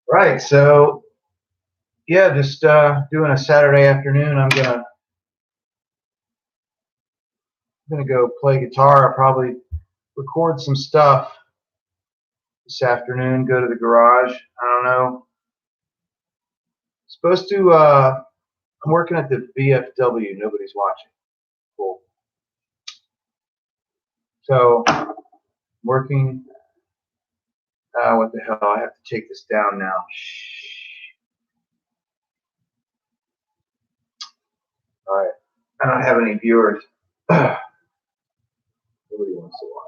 Right. So yeah, just doing a Saturday afternoon. I'm gonna go play guitar. I'll probably record some stuff this afternoon. Go to the garage. I don't know. Supposed to. I'm working at the VFW. Nobody's watching. Cool. So working. What the hell? I have to take this down now. All right. I don't have any viewers. Nobody wants to watch.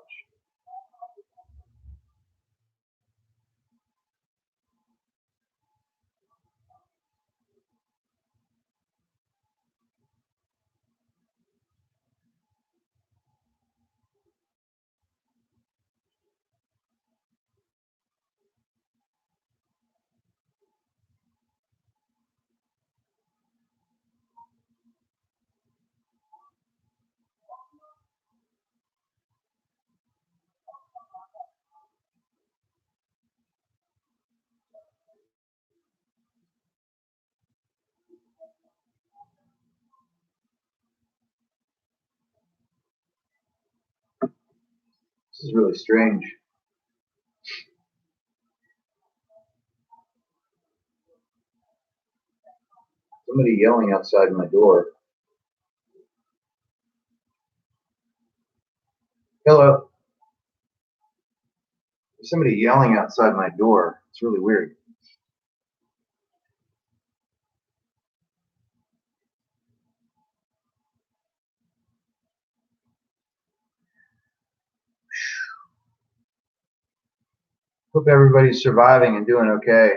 This is really strange. Somebody yelling outside my door. Hello. There's somebody yelling outside my door. It's really weird. Hope everybody's surviving and doing okay.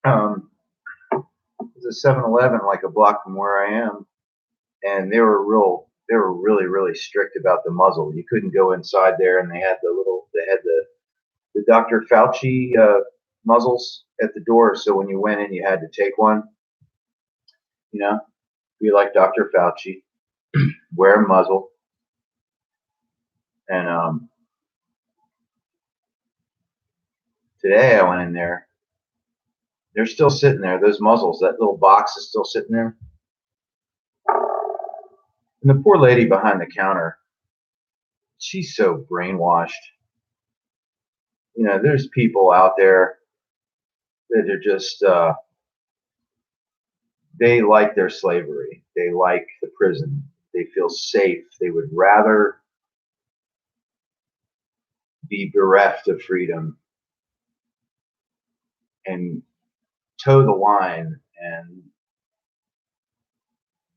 There's a 7-Eleven like a block from where I am, and they were really, really strict about the muzzle. You couldn't go inside there, and they had the Dr. Fauci muzzles at the door. So when you went in, you had to take one. You know, be like Dr. Fauci, wear a muzzle, and today I went in there. They're still sitting there. Those muzzles, that little box is still sitting there. And the poor lady behind the counter, she's so brainwashed. You know, there's people out there that are just, they like their slavery. They like the prison. They feel safe. They would rather be bereft of freedom and toe the line and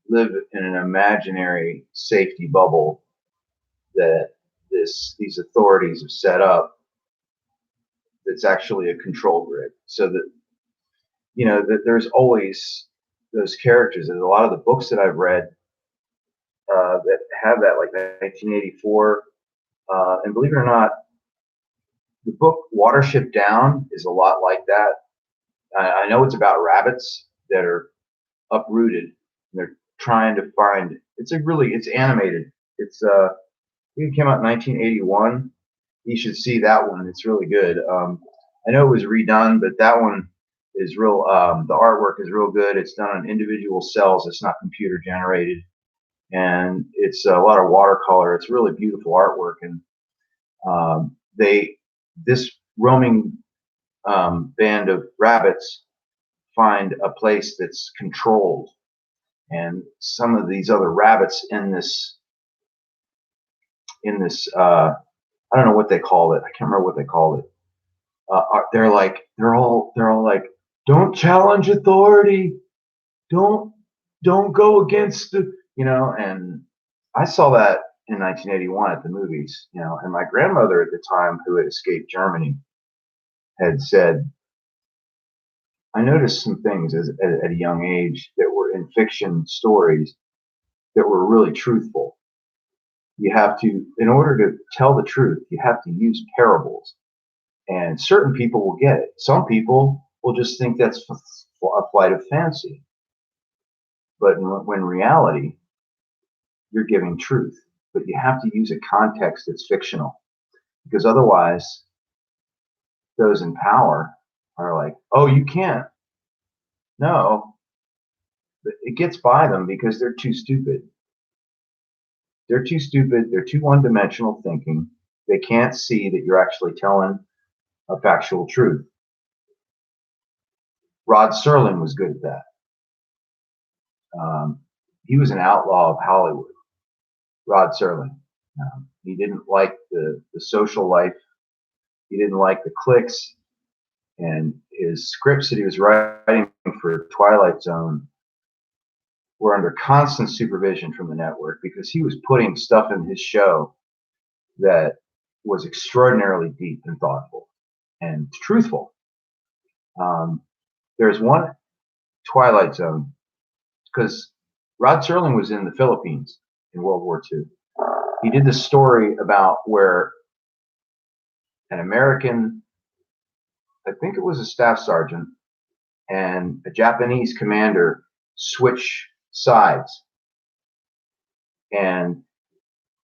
live in an imaginary safety bubble that these authorities have set up that's actually a control grid. So that, you know, that there's always those characters. There's a lot of the books that I've read that have that, like 1984. And believe it or not, the book Watership Down is a lot like that. I know it's about rabbits that are uprooted and they're trying to find. It's animated. It came out in 1981. You should see that one. It's really good. I know it was redone, but that one is real. The artwork is real good. It's done on individual cells. It's not computer generated, and it's a lot of watercolor. It's really beautiful artwork. And this roaming band of rabbits find a place that's controlled, and some of these other rabbits in this I don't know what they call it. I can't remember what they call it. They're all like, don't challenge authority, don't go against the, you know. And I saw that in 1981 at the movies, you know. And my grandmother at the time, who had escaped Germany, had said, I noticed some things at a young age that were in fiction stories that were really truthful. You have to, in order to tell the truth, you have to use parables. And certain people will get it. Some people will just think that's a flight of fancy. But when reality, you're giving truth. but you have to use a context that's fictional, because otherwise those in power are like, oh, you can't. No, it gets by them because they're too stupid. They're too stupid. They're too one-dimensional thinking. They can't see that you're actually telling a factual truth. Rod Serling was good at that. He was an outlaw of Hollywood. Rod Serling. He didn't like the social life. He didn't like the cliques. And his scripts that he was writing for Twilight Zone were under constant supervision from the network, because he was putting stuff in his show that was extraordinarily deep and thoughtful and truthful. There's one Twilight Zone, because Rod Serling was in the Philippines in World War II. He did this story about where an American, I think it was a staff sergeant, and a Japanese commander switch sides. And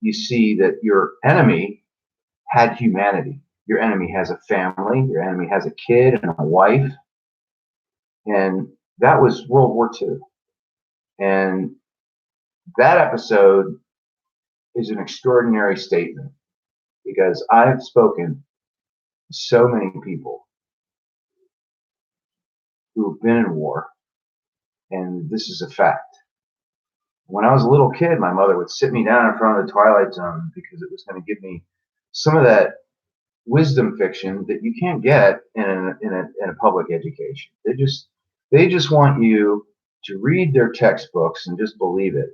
you see that your enemy had humanity. Your enemy has a family. Your enemy has a kid and a wife. And that was World War II. And that episode is an extraordinary statement, because I've spoken to so many people who have been in war, and this is a fact. When I was a little kid, my mother would sit me down in front of the Twilight Zone, because it was going to give me some of that wisdom fiction that you can't get in a public education. They just want you to read their textbooks and just believe it.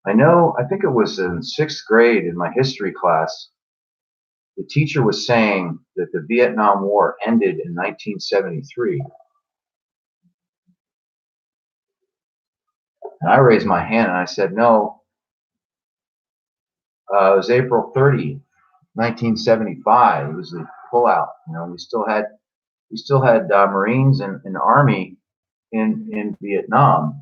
I think it was in 6th grade in my history class, the teacher was saying that the Vietnam War ended in 1973. And I raised my hand and I said, no, it was April 30, 1975. It was the pullout. We still had Marines and Army in Vietnam.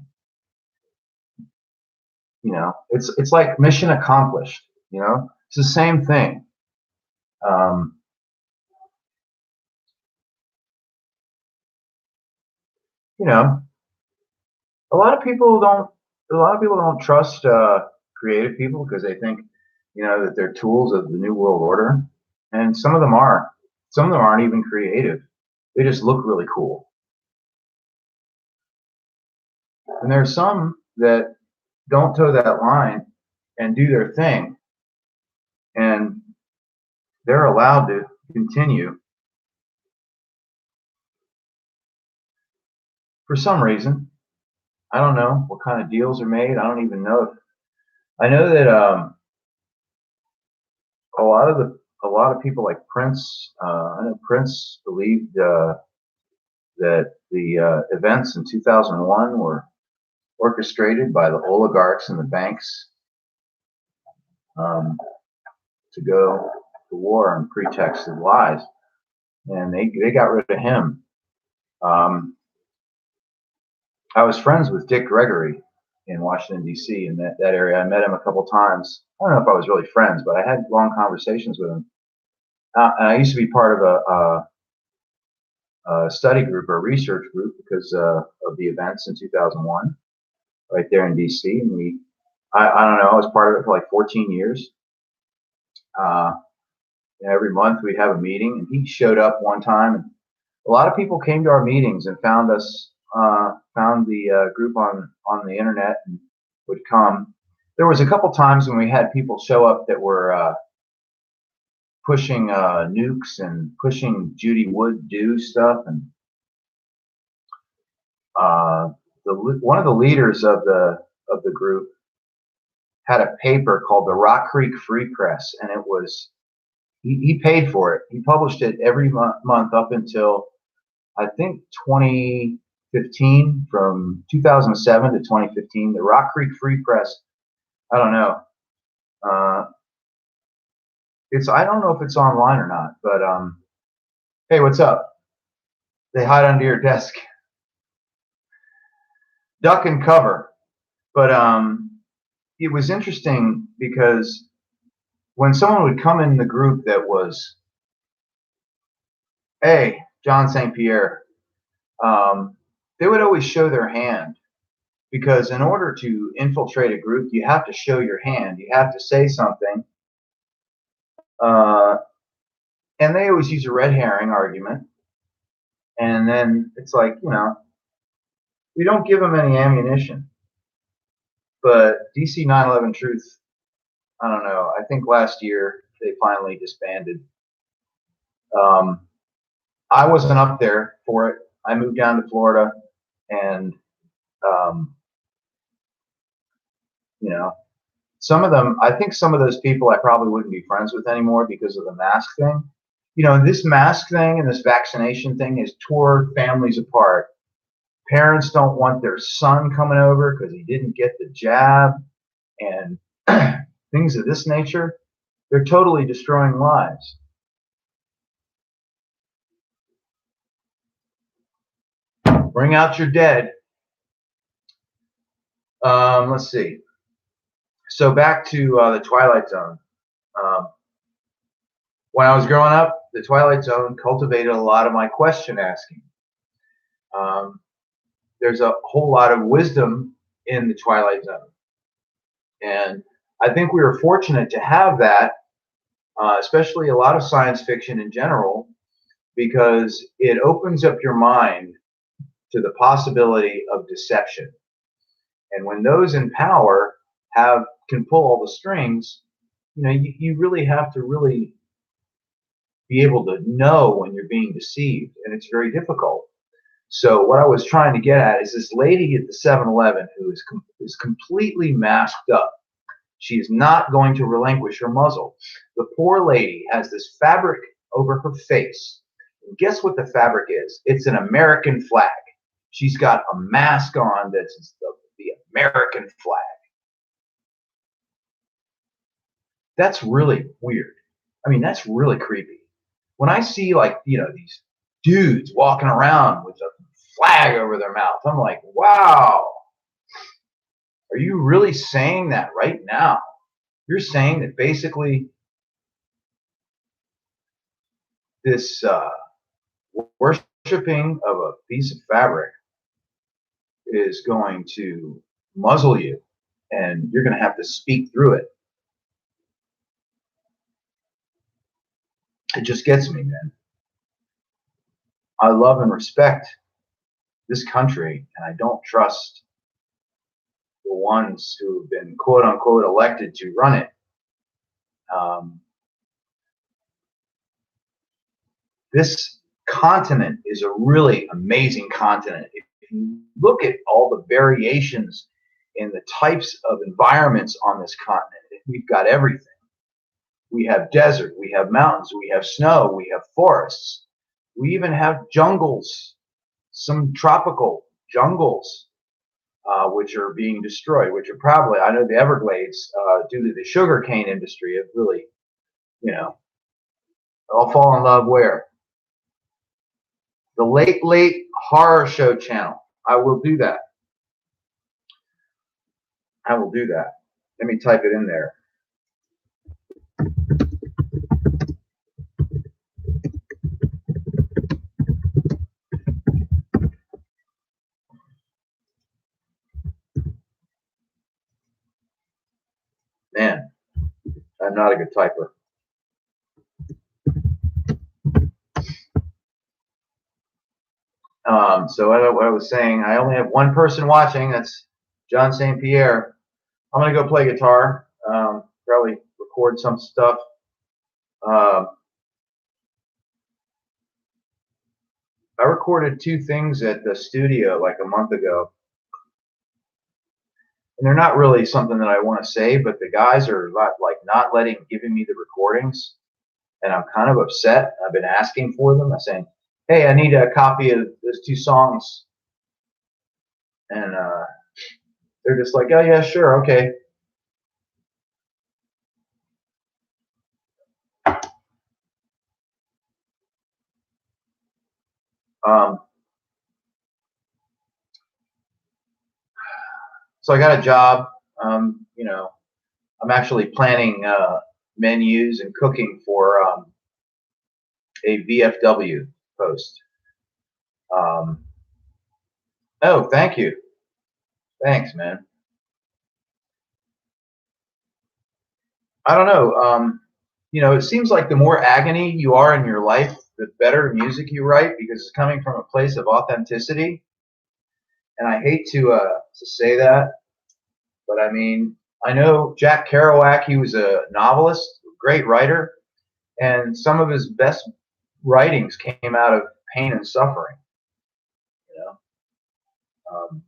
It's like mission accomplished. It's the same thing. A lot of people don't trust creative people, because they think that they're tools of the New World Order, and some of them are. Some of them aren't even creative. They just look really cool. And there's some that don't toe that line and do their thing, and they're allowed to continue for some reason. I don't know what kind of deals are made. I don't even know. I know that a lot of people like Prince. I know Prince believed that the events in 2001 were orchestrated by the oligarchs and the banks to go to war on pretext of lies, and they got rid of him. I was friends with Dick Gregory in Washington, D.C., in that area. I met him a couple times. I don't know if I was really friends, but I had long conversations with him. And I used to be part of a study group or a research group because of the events in 2001, right there in D.C. And I don't know, I was part of it for like 14 years. Every month we'd have a meeting, and he showed up one time. And a lot of people came to our meetings and found us. Found the group on the internet and would come. There was a couple times when we had people show up that were pushing nukes and pushing Judy Wood do stuff, and one of the leaders of the group had a paper called the Rock Creek Free Press, and it was he paid for it. He published it every month up until I think 2015, from 2007 to 2015, the Rock Creek Free Press. I don't know. I don't know if it's online or not, but hey, what's up? They hide under your desk. Duck and cover. But it was interesting because when someone would come in the group that was, hey, John St. Pierre, they would always show their hand, because in order to infiltrate a group, you have to show your hand. You have to say something. And they always use a red herring argument. And then it's like, we don't give them any ammunition. But DC 9/11 Truth, I don't know. I think last year they finally disbanded. I wasn't up there for it. I moved down to Florida, and some of them, I think some of those people I probably wouldn't be friends with anymore because of the mask thing. This mask thing and this vaccination thing has tore families apart. Parents don't want their son coming over because he didn't get the jab, and things of this nature. They're totally destroying lives. Bring out your dead. Let's see. So back to the Twilight Zone. When I was growing up, the Twilight Zone cultivated a lot of my question asking. There's a whole lot of wisdom in the Twilight Zone. And I think we were fortunate to have that, especially a lot of science fiction in general, because it opens up your mind to the possibility of deception. And when those in power can pull all the strings, you really have to really be able to know when you're being deceived, and it's very difficult. So what I was trying to get at is this lady at the 7-Eleven who is completely masked up. She is not going to relinquish her muzzle. The poor lady has this fabric over her face. And guess what the fabric is? It's an American flag. She's got a mask on that's the American flag. That's really weird. I mean, that's really creepy. When I see these dudes walking around with a flag over their mouth, I'm like, wow, are you really saying that right now? You're saying that basically this worshiping of a piece of fabric is going to muzzle you, and you're going to have to speak through it. It just gets me, man. I love and respect this country, and I don't trust the ones who have been quote unquote elected to run it. This continent is a really amazing continent. If you look at all the variations in the types of environments on this continent, we've got everything. We have desert, we have mountains, we have snow, we have forests. We even have jungles, some tropical jungles, which are being destroyed, which are probably, I know the Everglades, due to the sugarcane industry, have really, I'll fall in love where? The Late Late Horror Show channel. I will do that. I will do that. Let me type it in there. Man, I'm not a good typer. So what I was saying, I only have one person watching. That's John St. Pierre. I'm going to go play guitar, probably record some stuff. I recorded 2 things at the studio like a month ago. And they're not really something that I want to say, but the guys are not giving me the recordings. And I'm kind of upset. I've been asking for them. I'm saying, hey, I need a copy of those 2 songs. And they're just like, oh, yeah, sure, okay. So I got a job. You know, I'm actually planning menus and cooking for a VFW post. Um, oh, thank you. Thanks, man. I don't know. You know, it seems like the more agony you are in your life, the better music you write because it's coming from a place of authenticity. And I hate to say that, but I mean, I know Jack Kerouac. He was a novelist, great writer, and some of his best writings came out of pain and suffering. You know, um,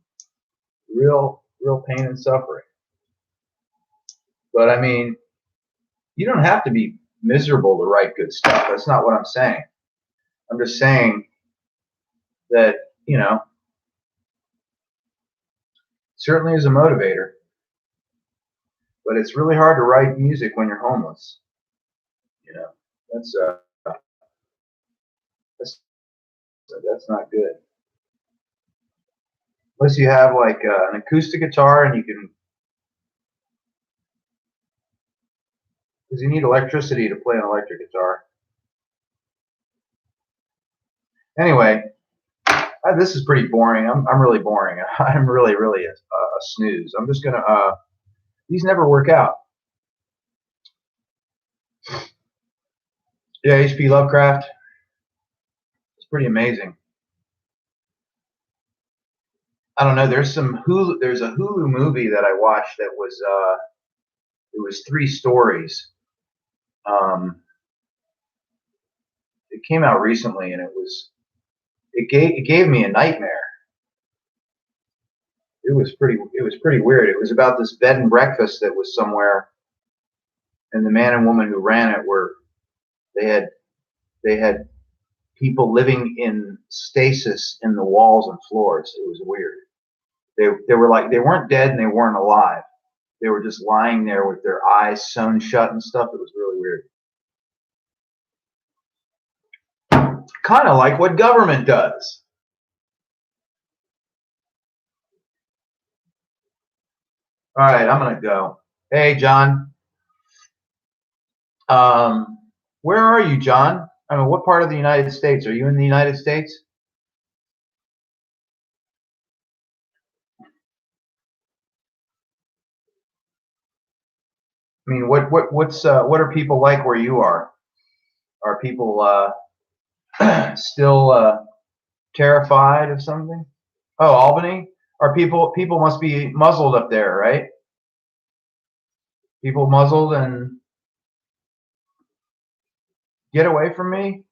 real pain and suffering. But I mean, you don't have to be miserable to write good stuff. That's not what I'm saying. I'm just saying that, you know, certainly is a motivator, but it's really hard to write music when you're homeless. You know, that's that's that's not good. Unless you have like an acoustic guitar and you can, because you need electricity to play an electric guitar. Anyway, this is pretty boring. I'm really boring. I'm really a snooze. I'm just gonna. These never work out. Yeah, H.P. Lovecraft. It's pretty amazing. I don't know. There's some Hulu. There's a Hulu movie that I watched that was. It was 3 stories. Um, it came out recently, and it gave me a nightmare. It was pretty weird. It was about this bed and breakfast that was somewhere, and the man and woman who ran it were they had they had people living in stasis in the walls and floors. It was weird. They were like they weren't dead and they weren't alive. They were just lying there with their eyes sewn shut and stuff. It was really weird. Kind of like what government does. All right, I'm gonna go. Hey, John. Um, where are you, John? I mean, what part of the United States? Are you in the United States? I mean, what are people like where you are? Are people still terrified of something? Oh, Albany? Are people must be muzzled up there, right? People muzzled and get away from me.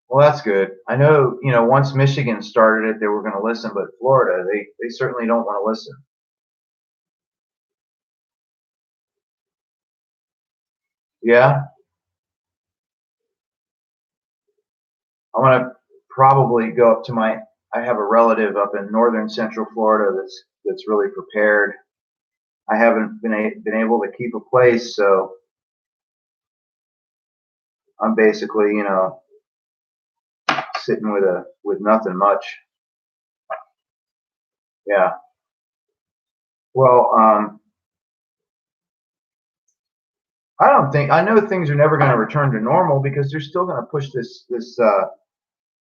Well, that's good. I know, you know, once Michigan started it, they were going to listen, but Florida, they certainly don't want to listen. Yeah, I'm going to probably go up to my. I have a relative up in northern Central Florida that's really prepared. I haven't been able to keep a place, so I'm basically, you know, sitting with nothing much. Yeah. Well, I don't think I know things are never going to return to normal because they're still going to push this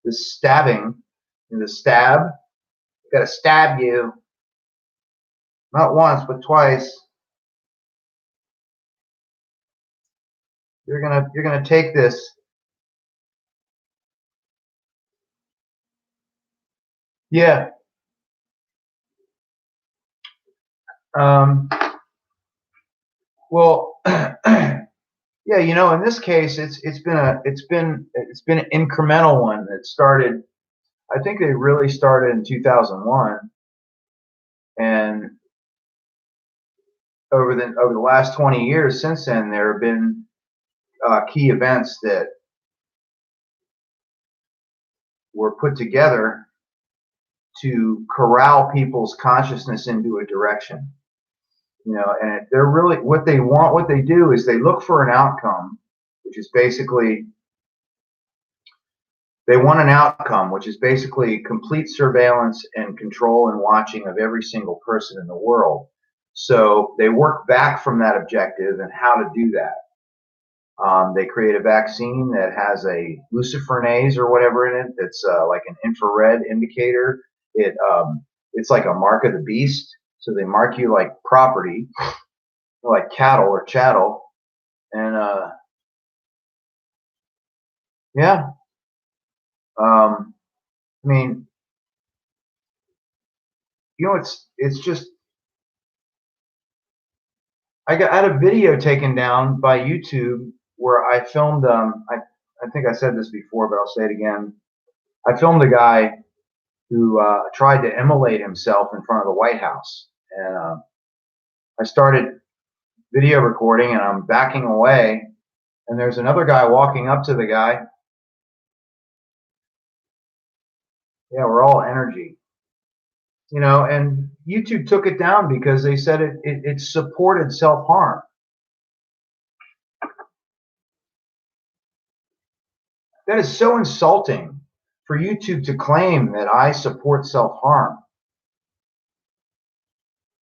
stabbing, the stab. Got to stab you not once but twice. You're gonna take this. Yeah. Um, well, yeah. You know, in this case, it's been an incremental one that started. I think they really started in 2001, and over the last 20 years since then, there have been key events that were put together to corral people's consciousness into a direction. And they're really what they do is they look for an outcome, which is basically they want an outcome, which is basically complete surveillance and control and watching of every single person in the world. So they work back from that objective and how to do that. They create a vaccine that has a luciferase or whatever in it that's like an infrared indicator. It's like a mark of the beast. So they mark you like property, like cattle or chattel. And yeah, I mean, it's just I had a video taken down by YouTube where I filmed. I think I said this before, but I'll say it again. I filmed a guy who tried to immolate himself in front of the White House, and I started video recording, and I'm backing away, and there's another guy walking up to the guy. Yeah, we're all energy, and YouTube took it down because they said it supported self-harm. That is so insulting for YouTube to claim that I support self-harm.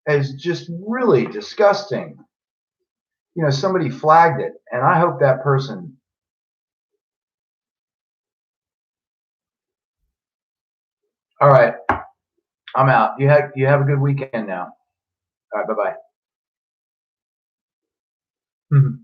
It is just really disgusting. Somebody flagged it, and I hope that person. All right, I'm out. You have a good weekend now. All right, bye-bye.